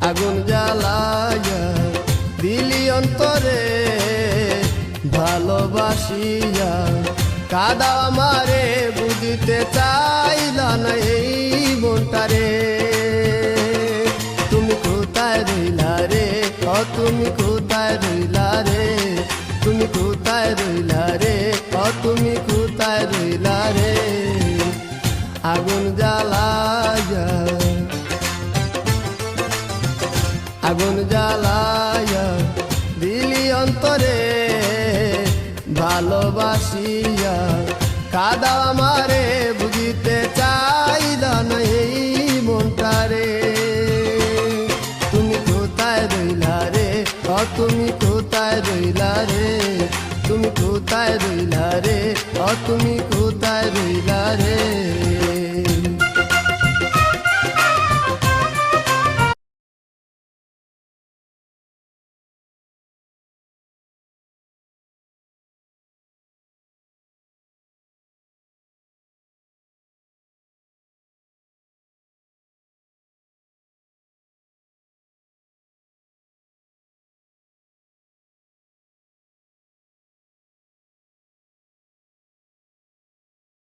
আগুন জ্বালাইয়া দিলি অন্তরে ভালোবাসিয়া কাদা আমারে বুঝিতে চাইলা না এই মনটারে। তুমি কোথায় রইলা রে, ও তুমি কোথায় রইলা রে, তুমি কোথায় রইলা রে, ও তুমি কোথায় রইলা রে। আগুন জ্বালাইয়া আগুন জ্বালাইয়া দিলি অন্তরে ভালোবাসিয়া কাদা আমারে বুঝিতে চাইলা না এই মনটারে। তুমি কোথায় রইলা রে, ও তুমি কোথায় রইলা রে, তুমি কোথায় রইলা রে, ও তুমি কোথায় রইলা রে।